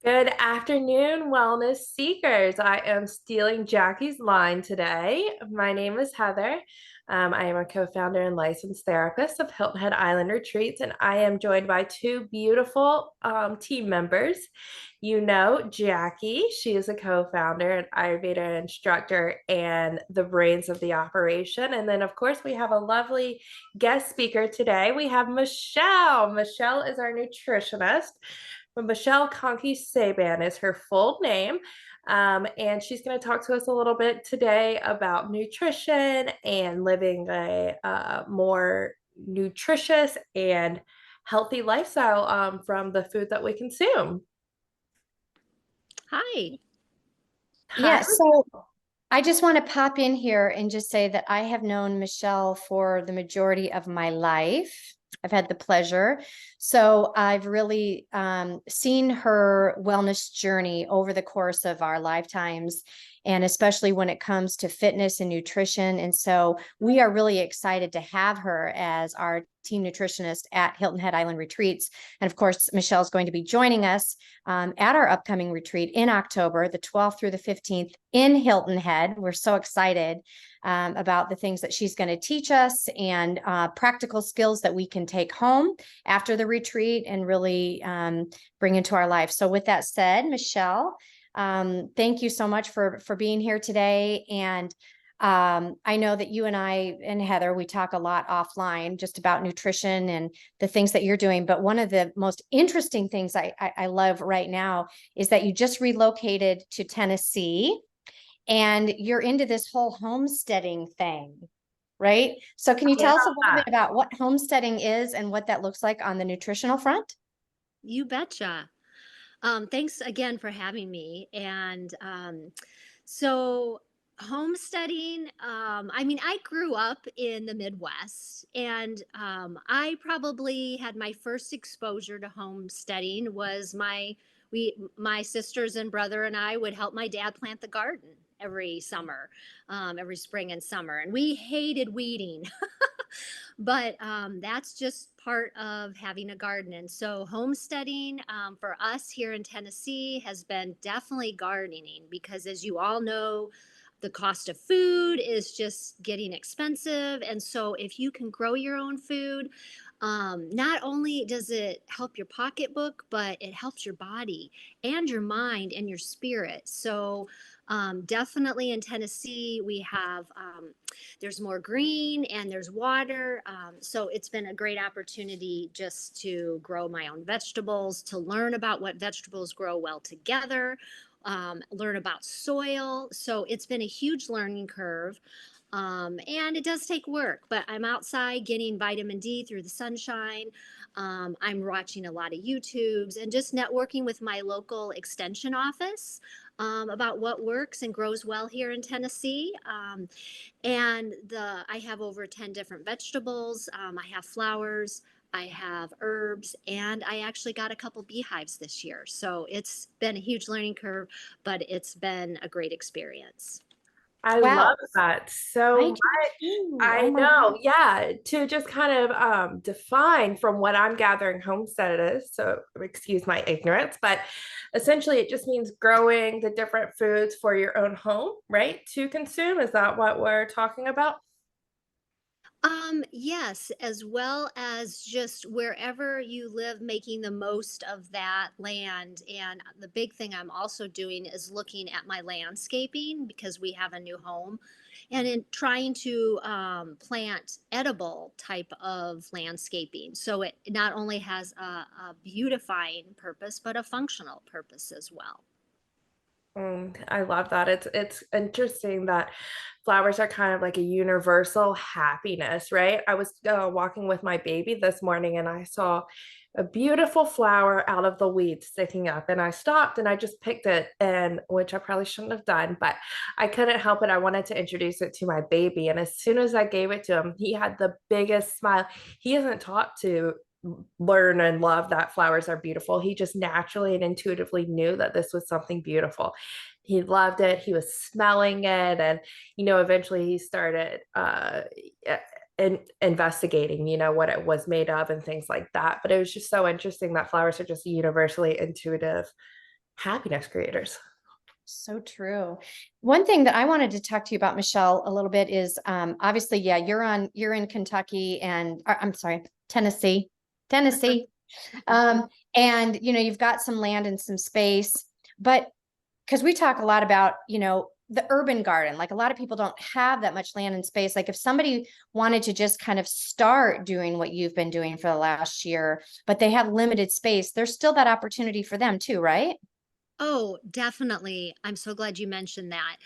Good afternoon, wellness seekers. I am stealing Jackie's line today. My name is Heather. I am a co-founder and licensed therapist of Hilton Head Island Retreats, and I am joined by two beautiful team members. You know, Jackie, she is a co-founder and Ayurveda instructor and the brains of the operation. And then, of course, we have a lovely guest speaker today. We have Michelle. Michelle is our nutritionist. But Michelle Conkey Sajban is her full name. And she's going to talk to us a little bit today about nutrition and living a more nutritious and healthy lifestyle from the food that we consume. Hi. Hi. Yeah, so I just want to pop in here and just say that I have known Michelle for the majority of my life. I've had the pleasure. So I've really seen her wellness journey over the course of our lifetimes, and especially when it comes to fitness and nutrition. And so we are really excited to have her as our team nutritionist at Hilton Head Island Retreats. And of course, Michelle's going to be joining us at our upcoming retreat in October, the 12th through the 15th in Hilton Head. We're so excited about the things that she's going to teach us and practical skills that we can take home after the retreat and really bring into our life. So with that said, Michelle, thank you so much for being here today. And I know that you and I and Heather, we talk a lot offline just about nutrition and the things that you're doing. But one of the most interesting things I love right now is that you just relocated to Tennessee and you're into this whole homesteading thing, right? So can you tell us a little Yeah. bit about what homesteading is and what that looks like on the nutritional front? You betcha. Thanks again for having me. And so, homesteading, I grew up in the Midwest, and I probably had my first exposure to homesteading was my sisters and brother and I would help my dad plant the garden every summer, every spring and summer, and we hated weeding. But that's just part of having a garden. And so, homesteading for us here in Tennessee has been definitely gardening because, as you all know, the cost of food is just getting expensive. And so, if you can grow your own food, not only does it help your pocketbook, but it helps your body and your mind and your spirit. So, definitely in Tennessee, we have there's more green and there's water. So it's been a great opportunity just to grow my own vegetables, to learn about what vegetables grow well together, learn about soil. So it's been a huge learning curve. And it does take work, but I'm outside getting vitamin D through the sunshine. I'm watching a lot of YouTubes and just networking with my local extension office about what works and grows well here in Tennessee. And I have over 10 different vegetables. I have flowers, I have herbs, and I actually got a couple beehives this year. So it's been a huge learning curve, but it's been a great experience. I Wow, love that so I do much. too. Oh I my know. God. Yeah. To just kind of define from what I'm gathering homestead is. So excuse my ignorance, but essentially it just means growing the different foods for your own home, right? To consume. Is that what we're talking about? Yes, as well as just wherever you live, making the most of that land. And the big thing I'm also doing is looking at my landscaping because we have a new home and in trying to plant edible type of landscaping. So it not only has a beautifying purpose, but a functional purpose as well. I love that. It's interesting that flowers are kind of like a universal happiness, right? I was walking with my baby this morning and I saw a beautiful flower out of the weeds sticking up, and I stopped and I just picked it, and which I probably shouldn't have done, but I couldn't help it. I wanted to introduce it to my baby, and as soon as I gave it to him, he had the biggest smile. He isn't taught to learn and love that flowers are beautiful. He just naturally and intuitively knew that this was something beautiful. He loved it. He was smelling it. And, eventually he started investigating, what it was made of and things like that. But it was just so interesting that flowers are just universally intuitive happiness creators. So true. One thing that I wanted to talk to you about, Michelle, a little bit is obviously, yeah, you're in Kentucky and I'm sorry, Tennessee, Tennessee. And you've got some land and some space, but because we talk a lot about, the urban garden, like a lot of people don't have that much land and space. Like if somebody wanted to just kind of start doing what you've been doing for the last year, but they have limited space, there's still that opportunity for them too, right? Oh, definitely. I'm so glad you mentioned that.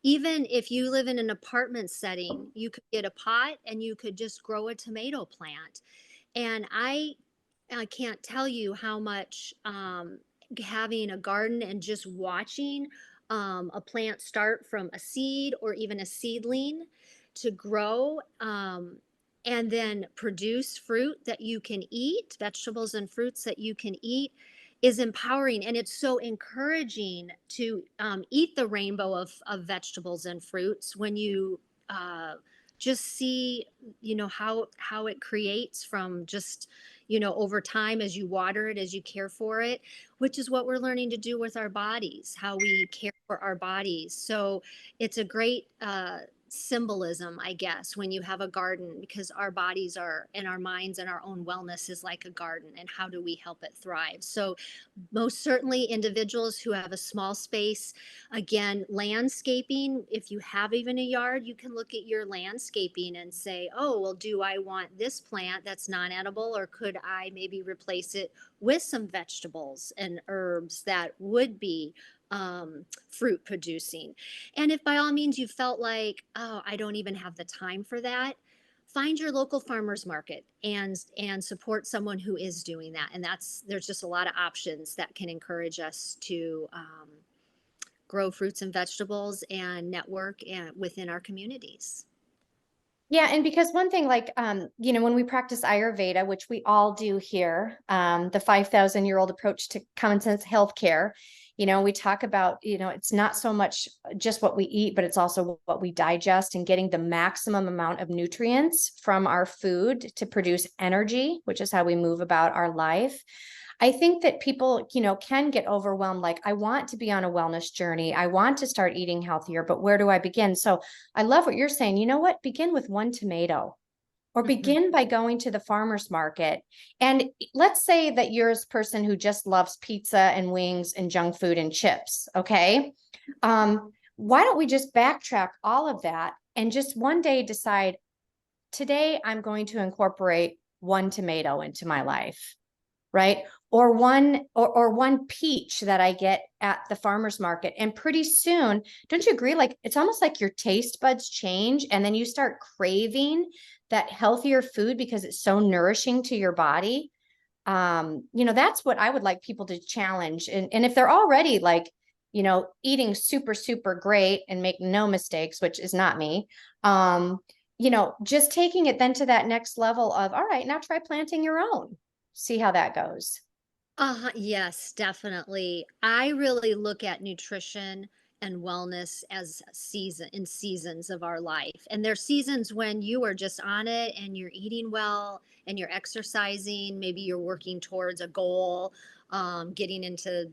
Even if you live in an apartment setting, you could get a pot and you could just grow a tomato plant. And I can't tell you how much having a garden and just watching a plant start from a seed or even a seedling to grow and then produce fruit that you can eat, vegetables and fruits that you can eat is empowering. And it's so encouraging to eat the rainbow of vegetables and fruits when you just see, how it creates from just, over time as you water it, as you care for it, which is what we're learning to do with our bodies, how we care for our bodies. So it's a great symbolism, I guess, when you have a garden, because our bodies are, and our minds and our own wellness is like a garden. And how do we help it thrive? So most certainly individuals who have a small space, again, landscaping, if you have even a yard, you can look at your landscaping and say, oh, well, do I want this plant that's non-edible, or could I maybe replace it with some vegetables and herbs that would be fruit producing? And if by all means you felt like, oh, I don't even have the time for that, find your local farmers market and support someone who is doing that. And there's just a lot of options that can encourage us to grow fruits and vegetables and network and within our communities. Yeah, and because one thing, like, when we practice Ayurveda, which we all do here, the 5,000-year-old approach to common sense healthcare, we talk about, it's not so much just what we eat, but it's also what we digest and getting the maximum amount of nutrients from our food to produce energy, which is how we move about our life. I think that people, can get overwhelmed. Like, I want to be on a wellness journey. I want to start eating healthier, but where do I begin? So I love what you're saying. You know what? Begin with one tomato or Mhm. begin by going to the farmer's market. And let's say that you're a person who just loves pizza and wings and junk food and chips. Okay. Why don't we just backtrack all of that and just one day decide, today I'm going to incorporate one tomato into my life, right? Or one peach that I get at the farmer's market. And pretty soon, don't you agree? Like it's almost like your taste buds change and then you start craving that healthier food because it's so nourishing to your body. That's what I would like people to challenge. And if they're already like, eating super, super great and make no mistakes, which is not me, just taking it then to that next level of, all right, now try planting your own. See how that goes. Yes, definitely. I really look at nutrition and wellness as seasons of our life. And there's seasons when you are just on it and you're eating well and you're exercising, maybe you're working towards a goal, getting into,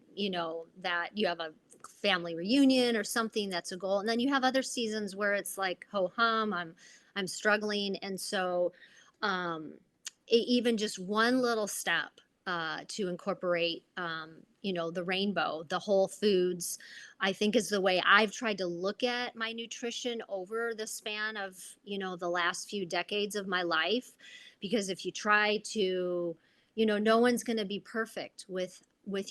that you have a family reunion or something that's a goal. And then you have other seasons where it's like, ho hum, I'm struggling. And so um even just one little step to incorporate, the rainbow, the whole foods, I think is the way I've tried to look at my nutrition over the span of, the last few decades of my life. Because if you try to, no one's going to be perfect with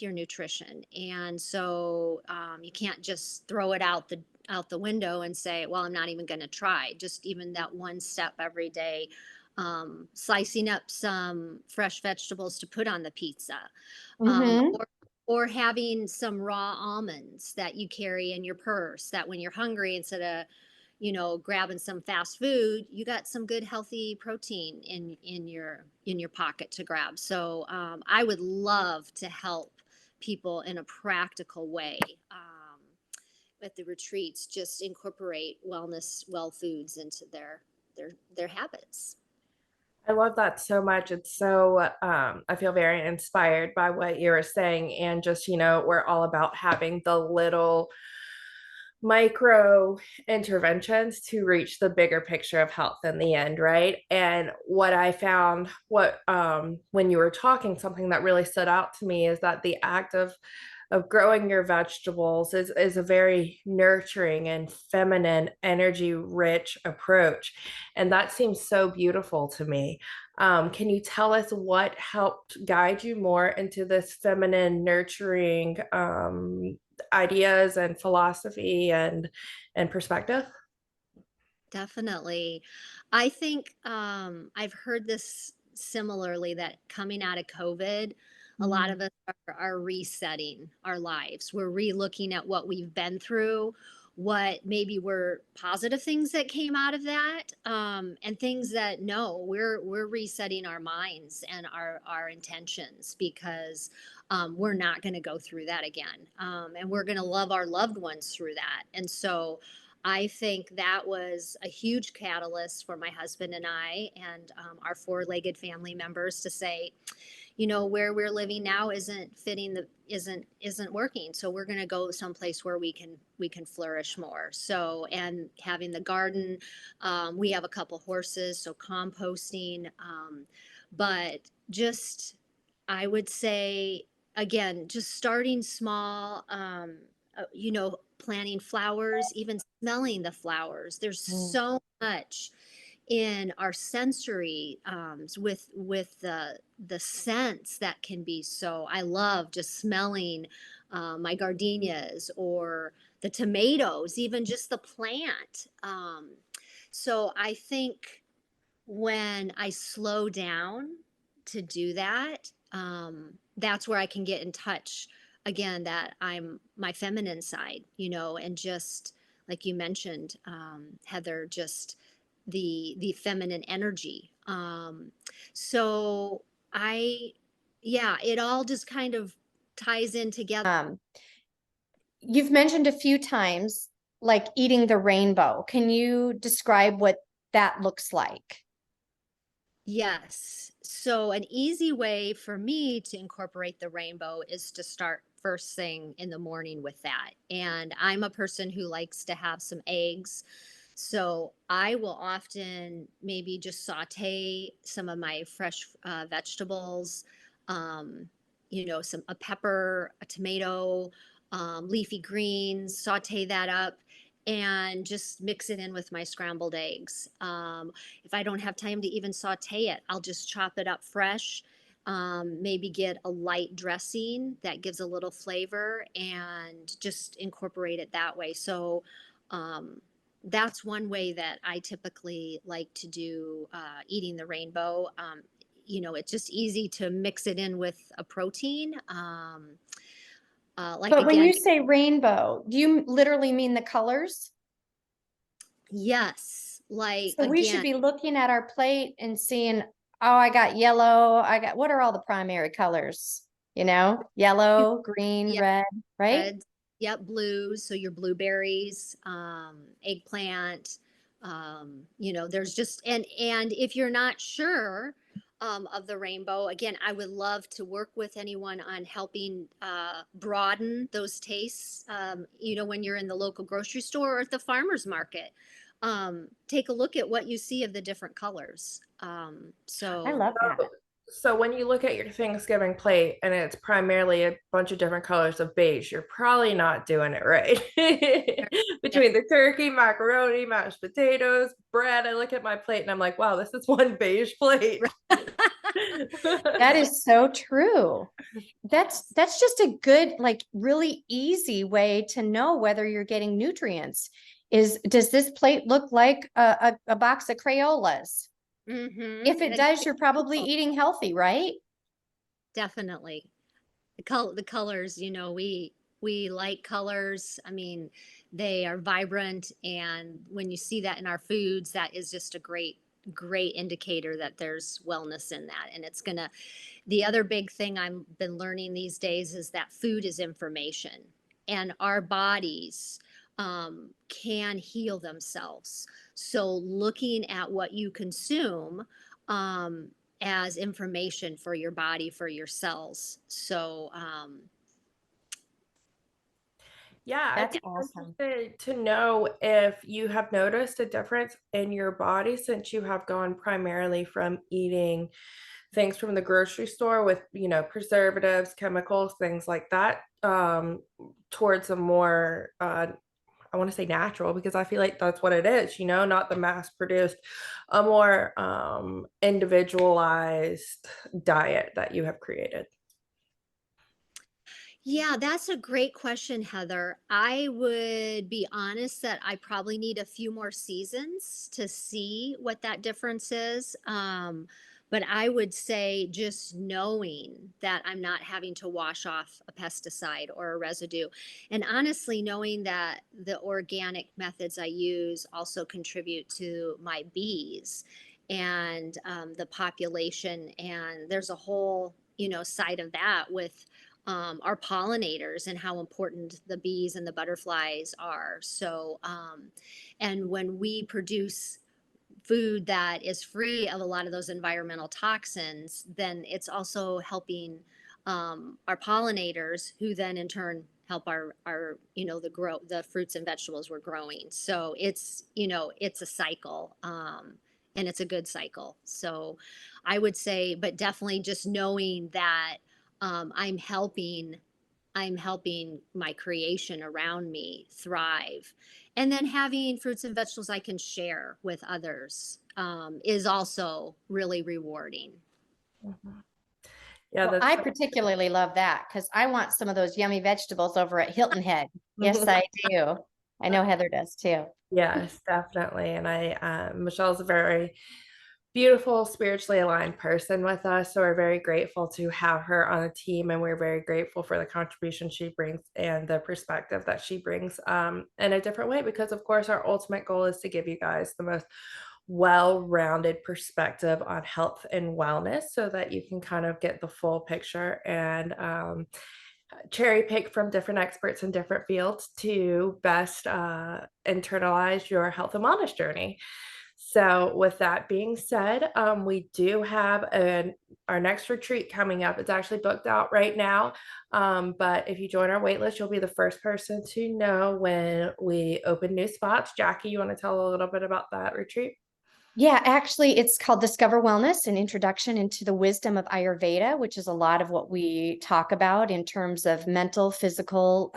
your nutrition. And so you can't just throw it out the window and say, well, I'm not even going to try. Just even that one step every day, slicing up some fresh vegetables to put on the pizza, um, Mm-hmm. or or having some raw almonds that you carry in your purse. That when you're hungry, instead of grabbing some fast food, you got some good healthy protein in your pocket to grab. So I would love to help people in a practical way. At the retreats, just incorporate well foods into their habits. I love that so much. It's so, I feel very inspired by what you were saying. And just, we're all about having the little micro interventions to reach the bigger picture of health in the end, right? And what I found, when you were talking, something that really stood out to me is that the act of growing your vegetables is a very nurturing and feminine, energy rich approach. And that seems so beautiful to me. Can you tell us what helped guide you more into this feminine, nurturing ideas and philosophy and perspective? Definitely. I think I've heard this similarly, that coming out of COVID, a lot Mm. of us are resetting our lives. We're re-looking at what we've been through, what maybe were positive things that came out of that, and things that no, we're resetting our minds and our intentions, because we're not going to go through that again, and we're going to love our loved ones through that. And so I think that was a huge catalyst for my husband and I, and our four-legged family members, to say, where we're living now isn't fitting, the isn't working. So we're going to go someplace where we can flourish more. So, and having the garden, we have a couple horses, so composting, but just, I would say, again, just starting small, planting flowers, even smelling the flowers. There's Mm. so much in our sensory, with the scents that can be so. I love just smelling my gardenias or the tomatoes, even just the plant. So I think when I slow down to do that, that's where I can get in touch again, that I'm my feminine side, and just like you mentioned, Heather, just the feminine energy. So I, yeah, it all just kind of ties in together. You've mentioned a few times like eating the rainbow. Can you describe what that looks like? Yes. So, an easy way for me to incorporate the rainbow is to start first thing in the morning with that. And I'm a person who likes to have some eggs. So, I will often maybe just saute some of my fresh vegetables, um, some a pepper, a tomato, leafy greens, saute that up and just mix it in with my scrambled eggs. If I don't have time to even saute it, I'll just chop it up fresh. Maybe get a light dressing that gives a little flavor and just incorporate it that way. So that's one way that I typically like to do eating the rainbow. It's just easy to mix it in with a protein. Like But when again, you say rainbow, do you literally mean the colors? yes, like So we should again, be looking at our plate and seeing, oh, I got yellow. What are all the primary colors? Yellow, green, yeah, red, right? reds, yep, blues. So your blueberries, eggplant, there's just, and if you're not sure of the rainbow, again, I would love to work with anyone on helping broaden those tastes. When you're in the local grocery store or at the farmer's market, take a look at what you see of the different colors. I So love that. So when you look at your Thanksgiving plate and it's primarily a bunch of different colors of beige, you're probably not doing it right. Between the turkey, macaroni, mashed potatoes, bread, I look at my plate and I'm like, wow, this is one beige plate. That is so true. That's just a good, like really easy way to know whether you're getting nutrients. Does this plate look like a box of Crayolas? If it does, you're probably eating healthy, right? definitely. The colors, we like colors. I mean, they are vibrant, and when you see that in our foods, that is just a great indicator that there's wellness in that. And the other big thing I've been learning these days is that food is information, and our bodies can heal themselves. So looking at what you consume, um, as information for your body, for your cells. So, Yeah, I'd That's be awesome. interested to know if you have noticed a difference in your body since you have gone primarily from eating things from the grocery store with, preservatives, chemicals, things like that, towards a more, I want to say natural because I feel like that's what it is, not the mass produced, a more individualized diet that you have created. yeah, that's a great question, Heather. I would be honest that I probably need a few more seasons to see what that difference is. But I would say just knowing that I'm not having to wash off a pesticide or a residue, and honestly, knowing that the organic methods I use also contribute to my bees and the population. And there's a whole, side of that with our pollinators and how important the bees and the butterflies are. So, and when we produce food that is free of a lot of those environmental toxins, then it's also helping our pollinators, who then in turn help our the fruits and vegetables we're growing. So it's a cycle, and it's a good cycle. So I would say, but definitely just knowing that um, I'm helping I'm helping my creation around me thrive. And then having fruits and vegetables I can share with others is also really rewarding. Mhm. Yeah, Well, that's I particularly love that because I want some of those yummy vegetables over at Hilton Head. Yes, I do. I know Heather does too. yes, definitely. And Michelle's a very beautiful, spiritually aligned person with us. So we're very grateful to have her on the team, and we're very grateful for the contribution she brings and the perspective that she brings in a different way. Because, of course, our ultimate goal is to give you guys the most well-rounded perspective on health and wellness so that you can kind of get the full picture and cherry pick from different experts in different fields to best internalize your health and wellness journey. So, with that being said, we do have our next retreat coming up. It's actually booked out right now. But if you join our waitlist, you'll be the first person to know when we open new spots. Jackie, you want to tell a little bit about that retreat? Yeah, actually, it's called Discover Wellness, an introduction into the wisdom of Ayurveda, which is a lot of what we talk about in terms of mental, physical,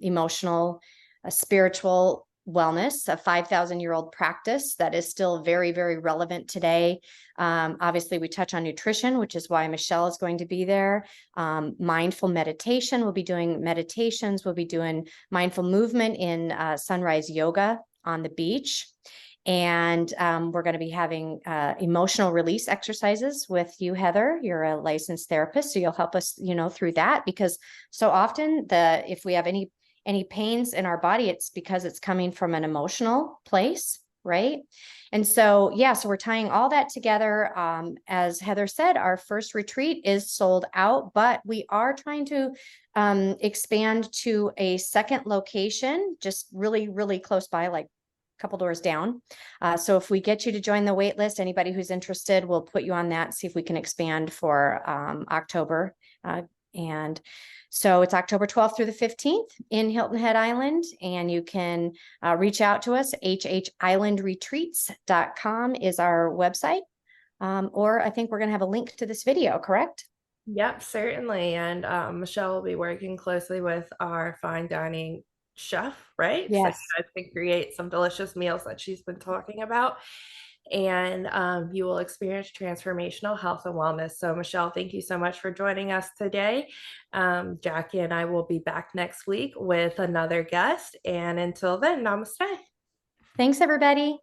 emotional, spiritual wellness, a 5,000-year-old practice that is still very, very relevant today. Obviously, we touch on nutrition, which is why Michelle is going to be there. Mindful meditation, we'll be doing meditations, we'll be doing mindful movement in sunrise yoga on the beach. And we're going to be having emotional release exercises with you, Heather. You're a licensed therapist, so you'll help us, through that, because so often if we have any pains in our body, it's because it's coming from an emotional place, right? And so, yeah, so we're tying all that together. As Heather said, our first retreat is sold out, but we are trying to expand to a second location, just really, really close by, like couple doors down. So if we get you to join the wait list, anybody who's interested, we'll put you on that, see if we can expand for October. And so it's October 12th through the 15th in Hilton Head Island. And you can reach out to us. hhislandretreats.com is our website. Or I think we're going to have a link to this video, correct? Yep, certainly. And Michelle will be working closely with our fine dining chef, right? So you Yes. guys can create some delicious meals that she's been talking about. And you will experience transformational health and wellness. So, Michelle, thank you so much for joining us today. Jackie and I will be back next week with another guest. And until then, namaste. Thanks, everybody.